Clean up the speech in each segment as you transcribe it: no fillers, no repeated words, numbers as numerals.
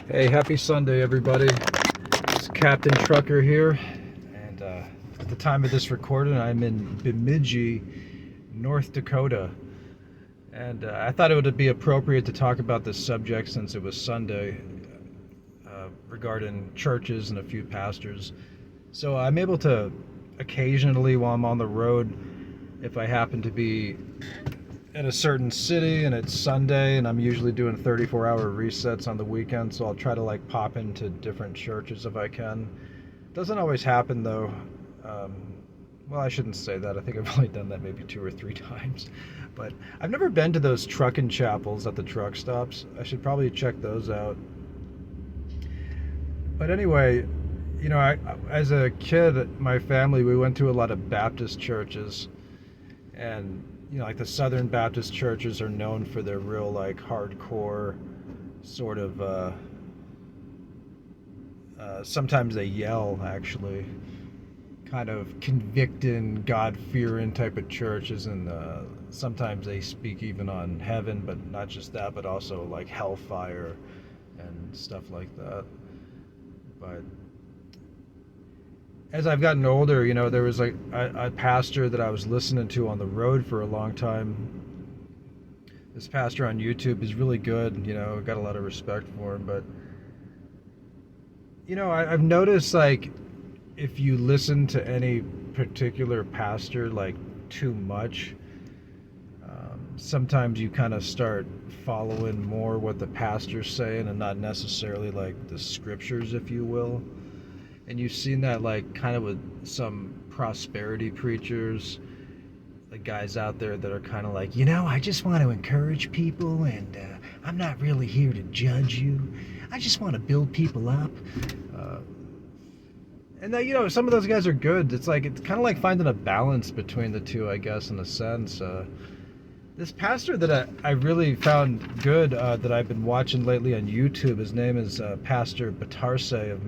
Hey, happy Sunday, everybody. It's Captain Trucker here, and at the time of this recording, I'm in Bemidji, North Dakota, and I thought it would be appropriate to talk about this subject since it was Sunday, regarding churches and a few pastors. So I'm able to occasionally, while I'm on the road, if I happen to be in a certain city and it's Sunday and I'm usually doing 34-hour resets on the weekend, so I'll try to like pop into different churches if I can. Doesn't always happen though. Well, I shouldn't say that. I think I've only done that maybe 2 or 3 times. But I've never been to those trucking chapels at the truck stops. I should probably check those out. But anyway, as a kid, my family, we went to a lot of Baptist churches, and like the Southern Baptist churches are known for their real like hardcore sort of sometimes they yell, actually, kind of convicting, God-fearing type of churches, and sometimes they speak even on heaven, but not just that, but also like hellfire and stuff like that. But as I've gotten older, there was like a pastor that I was listening to on the road for a long time. This pastor on YouTube is really good, got a lot of respect for him. But, I've noticed, like, if you listen to any particular pastor, like, too much, sometimes you kind of start following more what the pastor's saying and not necessarily, like, the scriptures, if you will. And you've seen that, like, kind of with some prosperity preachers, the guys out there that are kind of like, I just want to encourage people, and I'm not really here to judge you. I just want to build people up. And then, some of those guys are good. It's kind of like finding a balance between the two, I guess, in a sense. This pastor that I really found good, that I've been watching lately on YouTube, his name is Pastor Datarseh of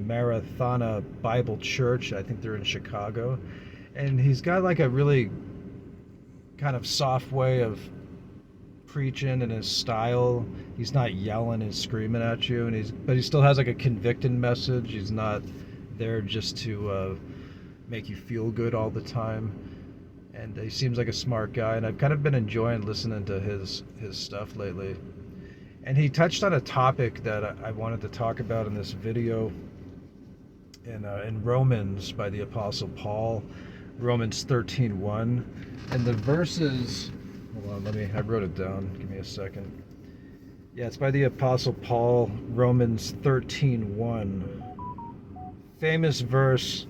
Maranatha Bible Church. I think they're in Chicago. And he's got like a really kind of soft way of preaching in his style. He's not yelling and screaming at you, but he still has like a convicting message. He's not there just to make you feel good all the time. And he seems like a smart guy, and I've kind of been enjoying listening to his stuff lately. And he touched on a topic that I wanted to talk about in this video in Romans by the Apostle Paul, Romans 13:1. And the verses, hold on, I wrote it down. Give me a second. Yeah, it's by the Apostle Paul, Romans 13:1. Famous verse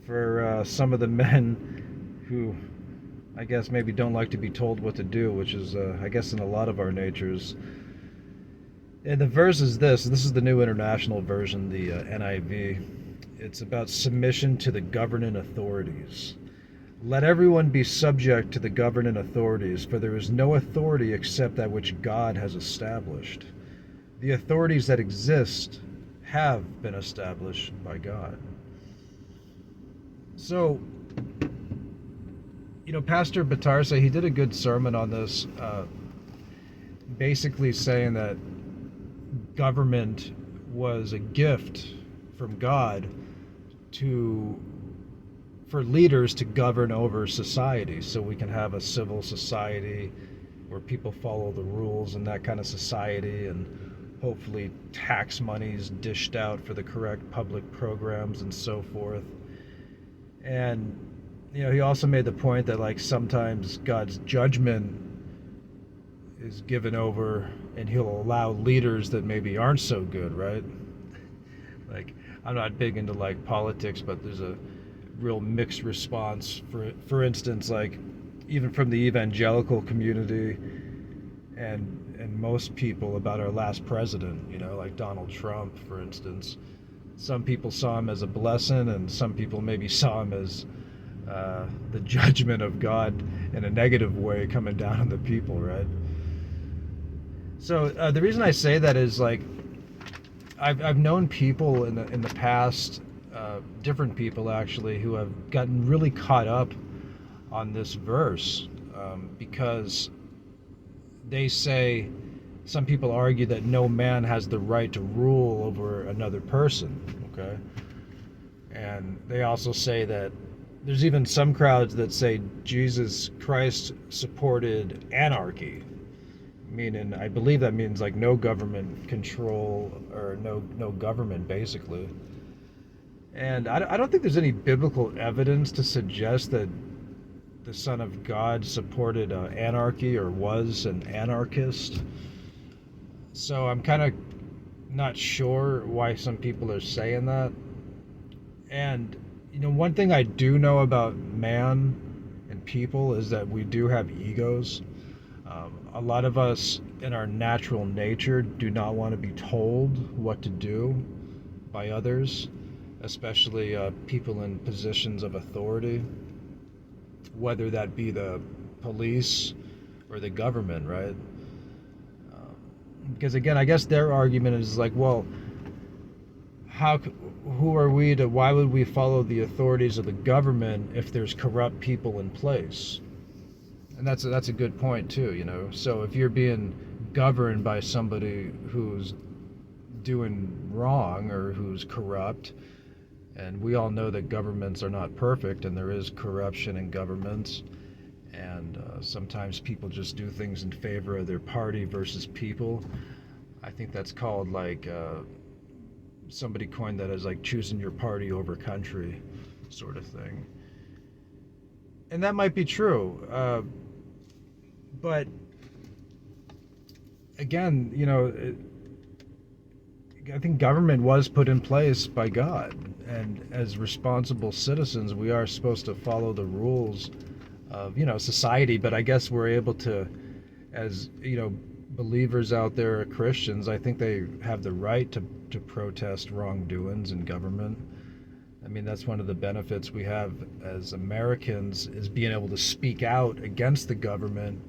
for some of the men who I guess maybe don't like to be told what to do, which is, I guess, in a lot of our natures. And the verse is this is the New International Version, the NIV. It's about submission to the governing authorities. Let everyone be subject to the governing authorities, for there is no authority except that which God has established. The authorities that exist have been established by God. So, Pastor Batarseh, he did a good sermon on this, basically saying that government was a gift from God for leaders to govern over society, so we can have a civil society where people follow the rules and that kind of society, and hopefully tax money's dished out for the correct public programs and so forth. And he also made the point that like sometimes God's judgment is given over, and he'll allow leaders that maybe aren't so good, right? Like, I'm not big into like politics, but there's a real mixed response. For instance, like even from the evangelical community and most people about our last president, like Donald Trump, for instance. Some people saw him as a blessing, and some people maybe saw him as the judgment of God in a negative way coming down on the people, right? So the reason I say that is like I've known people in the past, different people actually, who have gotten really caught up on this verse because they say some people argue that no man has the right to rule over another person, okay? And they also say that there's even some crowds that say Jesus Christ supported anarchy, meaning I believe that means like no government control or no government basically. And I don't think there's any biblical evidence to suggest that the Son of God supported anarchy or was an anarchist. So I'm kind of not sure why some people are saying that. And, one thing I do know about man and people is that we do have egos. A lot of us in our natural nature do not want to be told what to do by others, especially people in positions of authority, whether that be the police or the government, right? Because again, I guess their argument is like, well, who are we to, why would we follow the authorities of the government if there's corrupt people in place? And that's a good point too, So if you're being governed by somebody who's doing wrong or who's corrupt, and we all know that governments are not perfect and there is corruption in governments, and sometimes people just do things in favor of their party versus people. I think that's called like somebody coined that as like choosing your party over country sort of thing. And that might be true. But again, I think government was put in place by God. And as responsible citizens, we are supposed to follow the rules of, society. But I guess we're able to, as, believers out there, Christians, I think they have the right to protest wrongdoings in government. I mean, that's one of the benefits we have as Americans, is being able to speak out against the government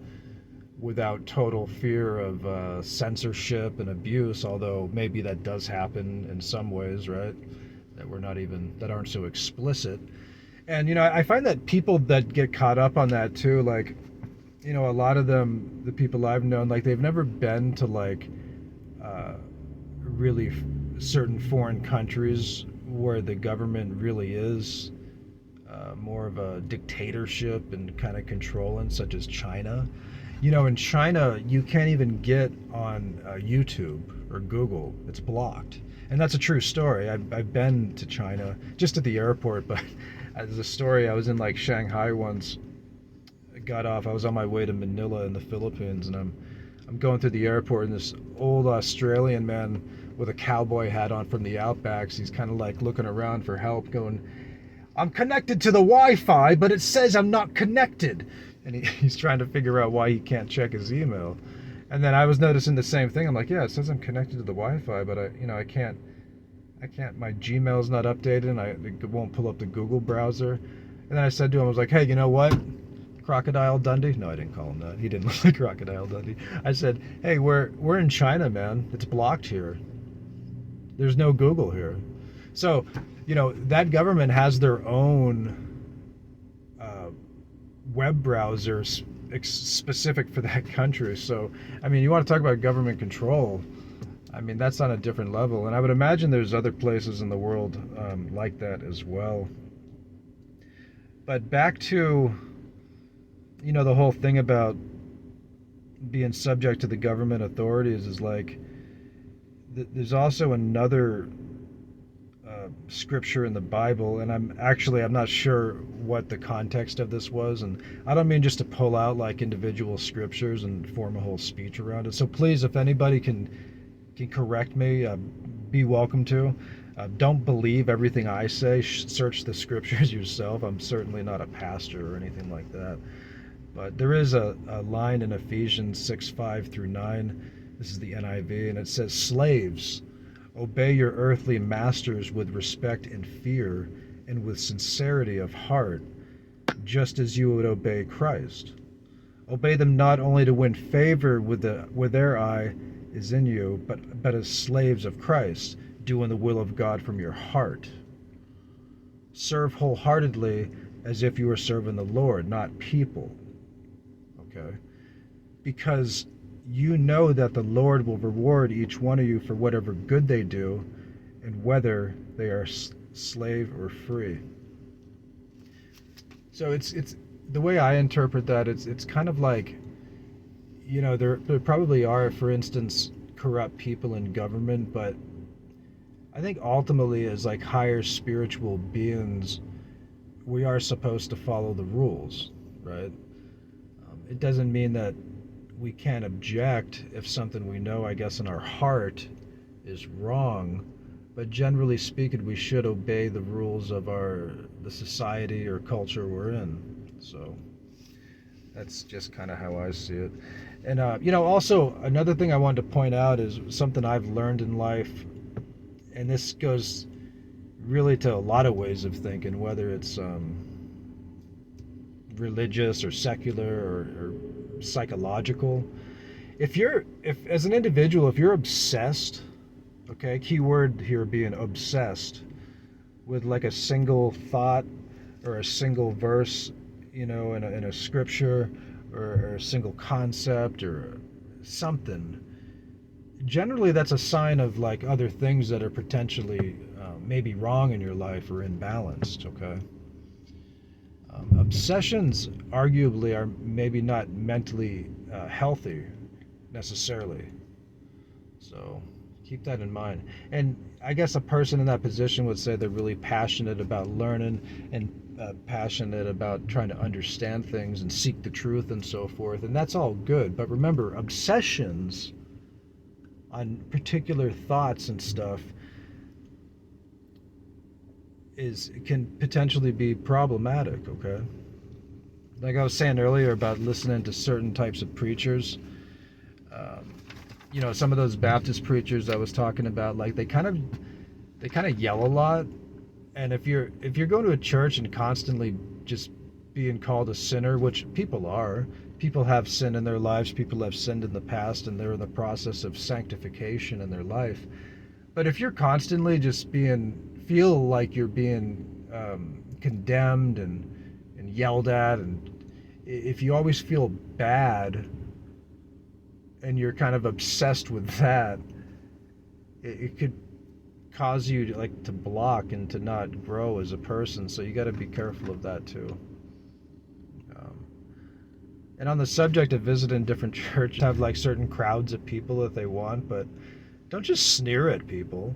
without total fear of censorship and abuse, although maybe that does happen in some ways, right? That aren't so explicit. And, I find that people that get caught up on that too, like, a lot of them, the people I've known, like they've never been to like really certain foreign countries where the government really is more of a dictatorship and kind of controlling, such as China. In China, you can't even get on YouTube or Google. It's blocked. And that's a true story. I've been to China, just at the airport, but as a story, I was in like Shanghai once. I got off, I was on my way to Manila in the Philippines, and I'm going through the airport, and this old Australian man with a cowboy hat on from the Outbacks, he's kind of like looking around for help, going, "I'm connected to the Wi-Fi, but it says I'm not connected." And he's trying to figure out why he can't check his email. And then I was noticing the same thing. I'm like, yeah, it says I'm connected to the Wi-Fi, but I can't, my Gmail's not updated, and it won't pull up the Google browser. And then I said to him, I was like, hey, you know what? Crocodile Dundee? No, I didn't call him that. He didn't look like Crocodile Dundee. I said, hey, we're in China, man. It's blocked here. There's no Google here. So, that government has their own web browsers specific for that country. So, I mean, you want to talk about government control. I mean, that's on a different level. And I would imagine there's other places in the world like that as well. But back to, the whole thing about being subject to the government authorities is like, there's also another scripture in the Bible, and I'm not sure what the context of this was, and I don't mean just to pull out like individual scriptures and form a whole speech around it. So please, if anybody can correct me, be welcome to. Don't believe everything I say. Search the scriptures yourself. I'm certainly not a pastor or anything like that. But there is a line in Ephesians 6:5-9. This is the NIV, and it says, "Slaves, obey your earthly masters with respect and fear and with sincerity of heart, just as you would obey Christ. Obey them not only to win favor with their eye is in you, but as slaves of Christ, doing the will of God from your heart. Serve wholeheartedly as if you were serving the Lord, not people." Okay? Because you know that the Lord will reward each one of you for whatever good they do, and whether they are slave or free. So it's the way I interpret that. It's kind of like, there probably are, for instance, corrupt people in government, but I think ultimately, as like higher spiritual beings, we are supposed to follow the rules, right? It doesn't mean that we can't object if something we know, I guess, in our heart is wrong. But generally speaking, we should obey the rules of the society or culture we're in. So that's just kind of how I see it. And also another thing I wanted to point out is something I've learned in life, and this goes really to a lot of ways of thinking, whether it's religious or secular or psychological. If as an individual, if you're obsessed, okay, key word here being obsessed, with like a single thought or a single verse, in a scripture, or a single concept or something, generally that's a sign of like other things that are potentially maybe wrong in your life or imbalanced, okay? Obsessions arguably are maybe not mentally healthy necessarily. So keep that in mind. And I guess a person in that position would say they're really passionate about learning and passionate about trying to understand things and seek the truth and so forth. And that's all good. But remember, obsessions on particular thoughts and stuff can potentially be problematic, okay? Like I was saying earlier about listening to certain types of preachers. Some of those Baptist preachers I was talking about, like they kind of yell a lot. And if you're going to a church and constantly just being called a sinner, which people have sin in their lives, people have sinned in the past, and they're in the process of sanctification in their life. But if you're constantly just feel like you're being condemned and yelled at, and if you always feel bad and you're kind of obsessed with that, it could cause you to block and to not grow as a person. So you got to be careful of that too. And on the subject of visiting different churches, have like certain crowds of people that they want, but don't just sneer at people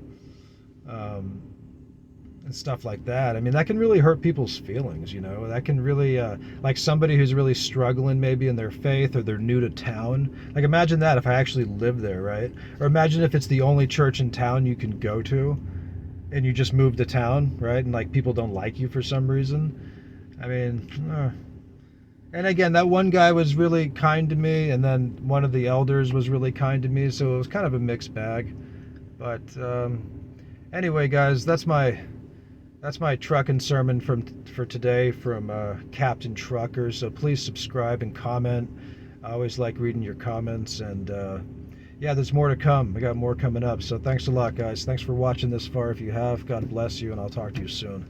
and stuff like that. I mean, that can really hurt people's feelings, That can really, like somebody who's really struggling maybe in their faith, or they're new to town. Like imagine that if I actually lived there, right? Or imagine if it's the only church in town you can go to, and you just moved to town, right? And like people don't like you for some reason. I mean, and again, that one guy was really kind to me, and then one of the elders was really kind to me, so it was kind of a mixed bag. But anyway, guys, that's my trucking sermon for today from Captain Trucker. So please subscribe and comment. I always like reading your comments, and there's more to come. We got more coming up. So thanks a lot, guys. Thanks for watching this far. If you have, God bless you, and I'll talk to you soon.